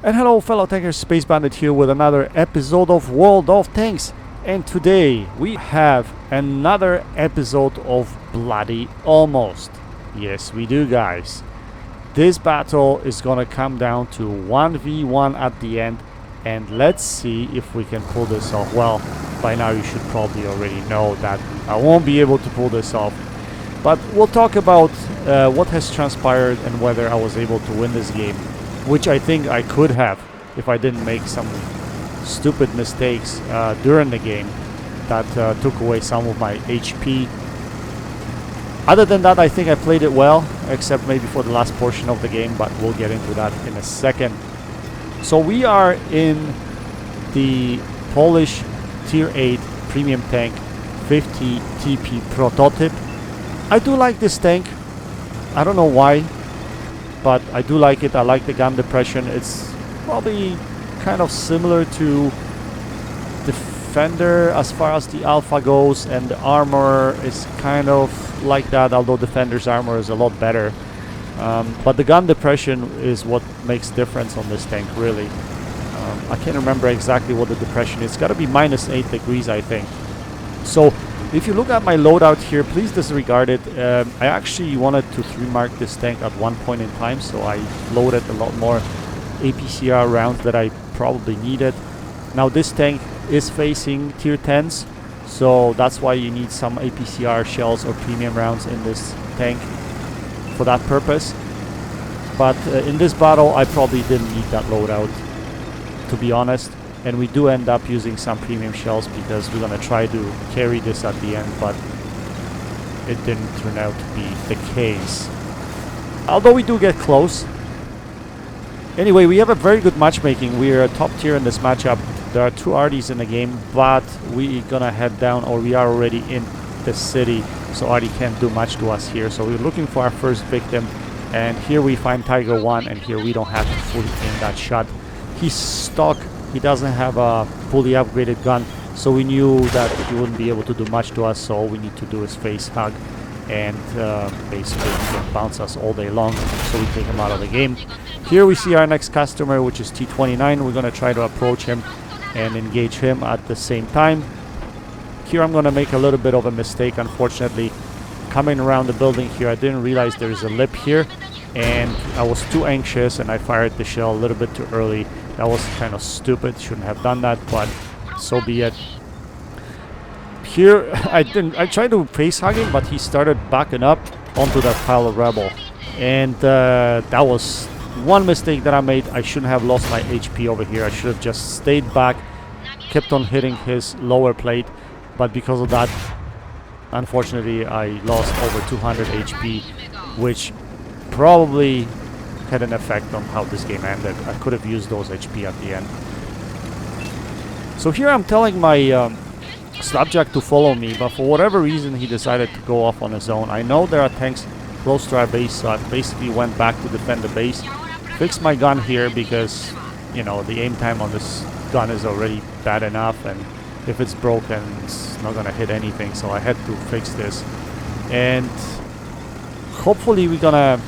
And hello fellow tankers, Space Bandit here with another episode of World of Tanks. And today we have another episode of Bloody Almost. Yes we do, guys. This battle is gonna come down to 1v1 at the end, and let's see if we can pull this off. Well, by now you should probably already know that I won't be able to pull this off. But we'll talk about what has transpired and whether I was able to win this game, which I think I could have if I didn't make some stupid mistakes during the game that took away some of my HP. Other than that, I think I played it well, except maybe for the last portion of the game, but we'll get into that in a second. So we are in the Polish Tier 8 Premium Tank 50 TP prototype. I do like this tank. I don't know why, but I do like it. I like the gun depression. It's probably kind of similar to Defender as far as the alpha goes, and the armor is kind of like that, although Defender's armor is a lot better. But the gun depression is what makes difference on this tank, really. I can't remember exactly what the depression is. It's got to be -8 degrees, I think. So if you look at my loadout here, please disregard it. I actually wanted to 3-mark this tank at one point in time, so I loaded a lot more APCR rounds that I probably needed. Now this tank is facing tier 10s, so that's why you need some APCR shells or premium rounds in this tank for that purpose. But in this battle I probably didn't need that loadout, to be honest. And we do end up using some premium shells because we're gonna try to carry this at the end, but it didn't turn out to be the case, although we do get close. Anyway, we have a very good matchmaking. We are top tier in this matchup. There are 2 RDs in the game, but we're gonna head down, or we are already in the city, so RD can't do much to us here. So we're looking for our first victim, and here we find Tiger 1, and here we don't have to fully aim that shot. He's stuck. He doesn't have a fully upgraded gun, so we knew that he wouldn't be able to do much to us, so all we need to do is face hug, and basically he can bounce us all day long, so we take him out of the game. Here we see our next customer, which is T29. We're going to try to approach him and engage him at the same time. Here I'm going to make a little bit of a mistake, unfortunately. Coming around the building here, I didn't realize there's a lip here, and I was too anxious and I fired the shell a little bit too early. That was kind of stupid. Shouldn't have done that, but so be it. Here I tried to face hug him, but he started backing up onto that pile of rubble, and that was one mistake that I made. I shouldn't have lost my HP over here. I should have just stayed back, kept on hitting his lower plate, but because of that, unfortunately I lost over 200 HP, which probably had an effect on how this game ended. I could have used those HP at the end. So here I'm telling my Slapjack to follow me, but for whatever reason he decided to go off on his own. I know there are tanks close to our base, so I basically went back to defend the base. Fixed my gun here because, you know, the aim time on this gun is already bad enough, and if it's broken it's not gonna hit anything, so I had to fix this. And hopefully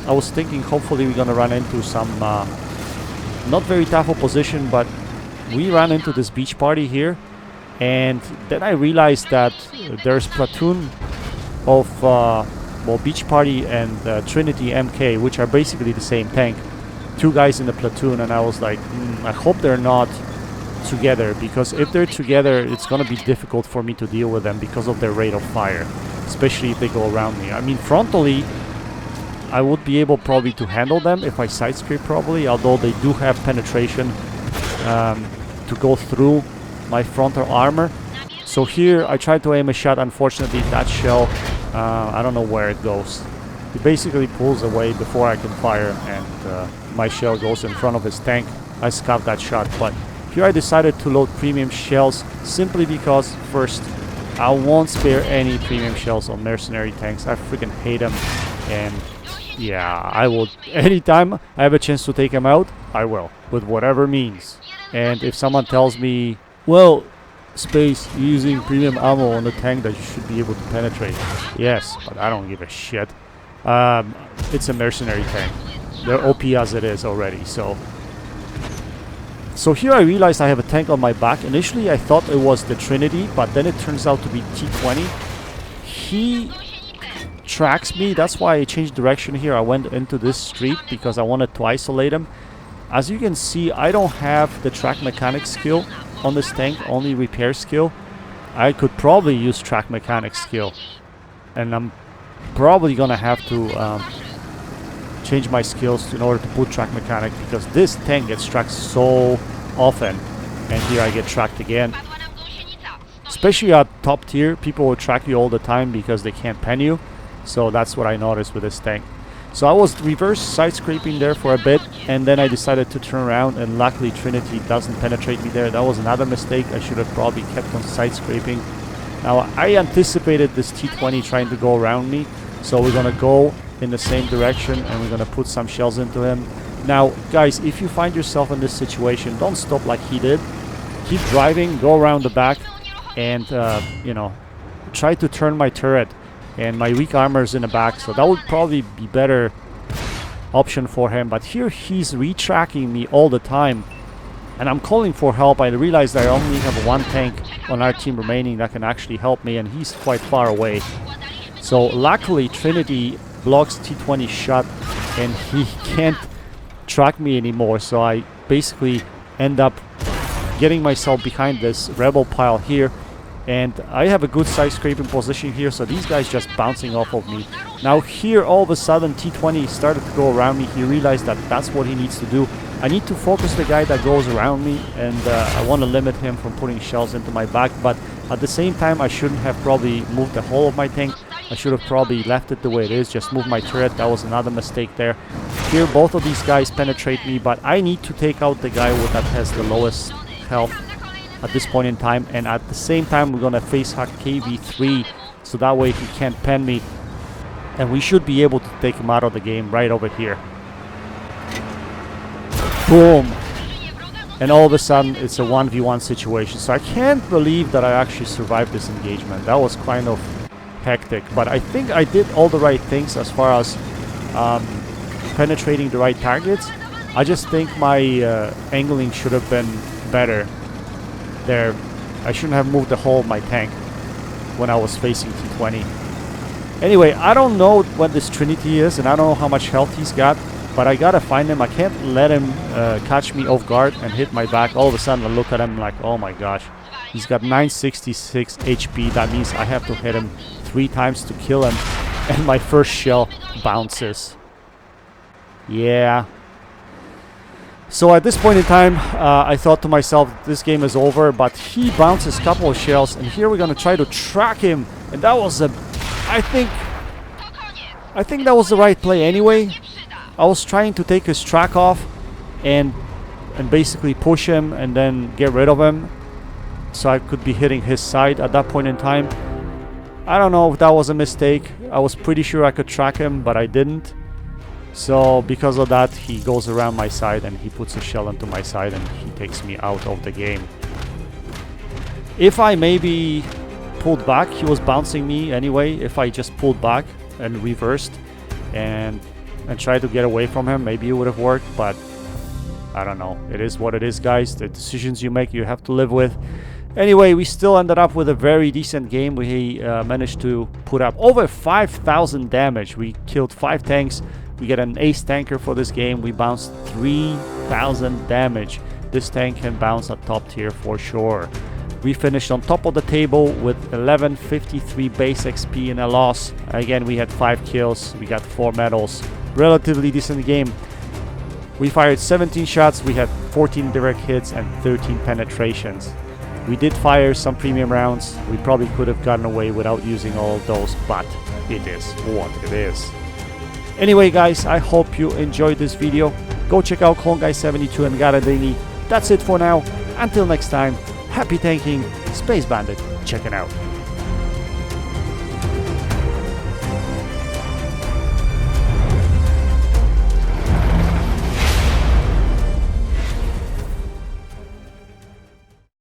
I was thinking hopefully we're gonna run into some not very tough opposition, but we ran into this beach party here, and then I realized that there's platoon of well, beach party and Trinity MK, which are basically the same tank. 2 guys in the platoon, and I was like, I hope they're not together, because if they're together it's gonna be difficult for me to deal with them because of their rate of fire, especially if they go around me. I mean, frontally I would be able probably to handle them if I side scrape probably, although they do have penetration to go through my frontal armor. So here I tried to aim a shot. Unfortunately that shell, I don't know where it goes. He basically pulls away before I can fire, and my shell goes in front of his tank. I scuffed that shot, but here I decided to load premium shells simply because, first, I won't spare any premium shells on mercenary tanks. I freaking hate them, and yeah, I will, anytime I have a chance to take him out, I will, with whatever means. And if someone tells me, well, Space, you're using premium ammo on the tank that you should be able to penetrate. Yes, but I don't give a shit. It's a mercenary tank. They're OP as it is already, so So here I realized I have a tank on my back. Initially I thought it was the Trinity, but then it turns out to be T20. He tracks me. That's why I changed direction here. I went into this street because I wanted to isolate him. As you can see, I don't have the track mechanic skill on this tank, only repair skill. I could probably use track mechanic skill, and I'm probably gonna have to change my skills in order to put track mechanic, because this tank gets tracked so often, and here I get tracked again. Especially at top tier, people will track you all the time because they can't pen you. So that's what I noticed with this tank. So I was reverse side scraping there for a bit, and then I decided to turn around, and luckily Trinity doesn't penetrate me there. That was another mistake. I should have probably kept on side scraping. Now I anticipated this T20 trying to go around me, so we're gonna go in the same direction and we're gonna put some shells into him. Now guys, if you find yourself in this situation, don't stop like he did. Keep driving, go around the back, and you know, try to turn my turret. And my weak armor is in the back, so that would probably be better option for him. But here he's retracking me all the time, and I'm calling for help. I realized I only have one tank on our team remaining that can actually help me, and he's quite far away. So luckily Trinity blocks T20 shot, and he can't track me anymore. So I basically end up getting myself behind this rebel pile here. And I have a good side scraping position here, so these guys just bouncing off of me. Now here all of a sudden T20 started to go around me. He realized that that's what he needs to do. I need to focus the guy that goes around me, and I want to limit him from putting shells into my back. But at the same time, I shouldn't have probably moved the whole of my tank. I should have probably left it the way it is, just move my turret. That was another mistake there. Here both of these guys penetrate me, but I need to take out the guy that has the lowest health at this point in time, and at the same time we're gonna face hack KV3, so that way he can't pen me, and we should be able to take him out of the game right over here. Boom! And all of a sudden it's a 1v1 situation. So I can't believe that I actually survived this engagement. That was kind of hectic, but I think I did all the right things as far as penetrating the right targets. I just think my angling should have been better there. I shouldn't have moved the whole of my tank when I was facing T20. Anyway, I don't know what this Trinity is, and I don't know how much health he's got, but I gotta find him. I can't let him catch me off guard and hit my back. All of a sudden I look at him like, oh my gosh, he's got 966 HP. That means I have to hit him 3 times to kill him, and my first shell bounces. Yeah. So at this point in time, I thought to myself, this game is over, but he bounces a couple of shells, and here we're gonna try to track him, and that was a, I think that was the right play anyway. I was trying to take his track off and basically push him and then get rid of him, so I could be hitting his side at that point in time. I don't know if that was a mistake. I was pretty sure I could track him, but I didn't. So because of that, he goes around my side and he puts a shell into my side, and he takes me out of the game. If I maybe pulled back, he was bouncing me anyway. If I just pulled back and reversed and tried to get away from him, maybe it would have worked, but I don't know. It is what it is, guys. The decisions you make, you have to live with. Anyway, we still ended up with a very decent game. We managed to put up over 5,000 damage. We killed 5 tanks. We get an ace tanker for this game. We bounced 3,000 damage. This tank can bounce at top tier for sure. We finished on top of the table with 1153 base XP in a loss. Again, we had 5 kills. We got 4 medals. Relatively decent game. We fired 17 shots. We had 14 direct hits and 13 penetrations. We did fire some premium rounds. We probably could have gotten away without using all of those, but it is what it is. Anyway, guys, I hope you enjoyed this video. Go check out CloneGuy72 and Garadini. That's it for now. Until next time, happy tanking. Space Bandit checking out.